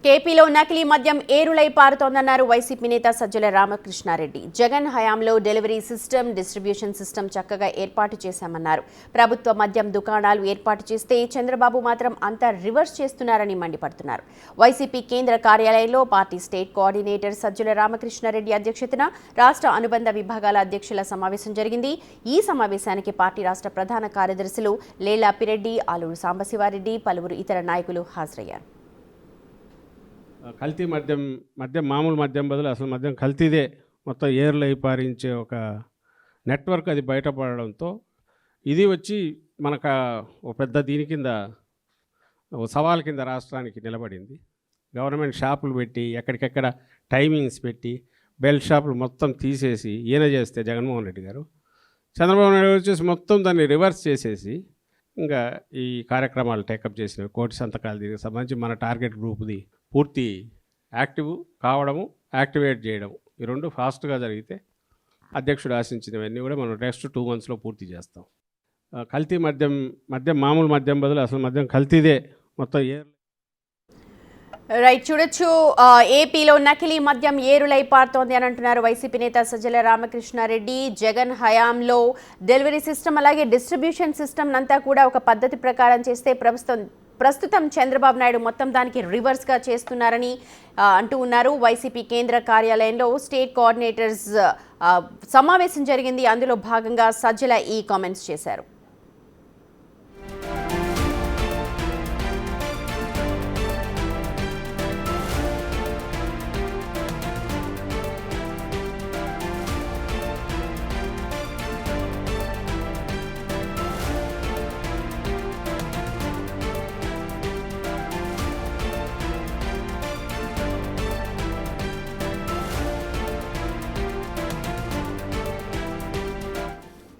కేపీలో నకిలీ మద్యం ఏరులై పారుతోందన్నారు వైసీపీ నేత సజ్జల రామకృష్ణారెడ్డి. జగన్ హయాంలో డెలివరీ సిస్టమ్, డిస్ట్రిబ్యూషన్ సిస్టమ్ చక్కగా ఏర్పాటు చేశామన్నారు. ప్రభుత్వ మద్యం దుకాణాలు ఏర్పాటు చేస్తే చంద్రబాబు మాత్రం అంతా రివర్స్ చేస్తున్నారని మండిపడుతున్నారు. వైసీపీ కేంద్ర కార్యాలయంలో party state coordinator Sajjala Ramakrishna Reddy అధ్యక్షతన రాష్ట్ర అనుబంధ విభాగాల అధ్యక్షుల సమావేశం జరిగింది. ఈ సమావేశానికి పార్టీ రాష్ట్ర ప్రధాన కార్యదర్శులు లేలాపిరెడ్డి, ఆలూరు సాంబశివారెడ్డి, పలువురు ఇతర నాయకులు హాజరయ్యారు. కల్తీ మద్యం మామూలు మద్యం బదులు అసలు మద్యం కల్తీదే మొత్తం ఏర్లు అయి పారించే ఒక నెట్వర్క్ అది బయటపడడంతో ఇది వచ్చి మనకు ఒక పెద్ద దీని కింద సవాల్ కింద రాష్ట్రానికి నిలబడింది. గవర్నమెంట్ షాపులు పెట్టి ఎక్కడికెక్కడ టైమింగ్స్ పెట్టి బెల్ట్ షాపులు మొత్తం తీసేసి ఈయన చేస్తే జగన్మోహన్ రెడ్డి గారు, చంద్రబాబు నాయుడు వచ్చేసి మొత్తం దాన్ని రివర్స్ చేసేసి ఇంకా ఈ కార్యక్రమాలు టేకప్ చేసినవి. కోటి సంతకాలు దీనికి సంబంధించి మన టార్గెట్ గ్రూప్ది పూర్తి యాక్టివ్ కావడము, యాక్టివేట్ చేయడము, ఈ రెండు ఫాస్ట్గా జరిగితే అధ్యక్షుడు ఆశించినవన్నీ కూడా మనం నెక్స్ట్ 2 monthsలో పూర్తి చేస్తాం. కల్తీ మద్యం మామూలు మద్యం బదులు అసలు మద్యం కల్తీదే మొత్తం రైట్, చూడొచ్చు. ఏపీలో నకిలీ మద్యం ఏరులై పారుతోంది అని అంటున్నారు వైసీపీ నేత సజ్జల రామకృష్ణారెడ్డి. జగన్ హయాంలో డెలివరీ సిస్టమ్ అలాగే డిస్ట్రిబ్యూషన్ సిస్టమ్ అంతా కూడా ఒక పద్ధతి ప్రకారం చేస్తే ప్రస్తుతం చంద్రబాబు నాయుడు మొత్తం దానికి రివర్స్గా చేస్తున్నారని అంటూ ఉన్నారు. వైసీపీ కేంద్ర కార్యాలయంలో స్టేట్ కోఆర్డినేటర్స్ సమావేశం జరిగింది. అందులో భాగంగా సజ్జల ఈ కామెంట్స్ చేశారు.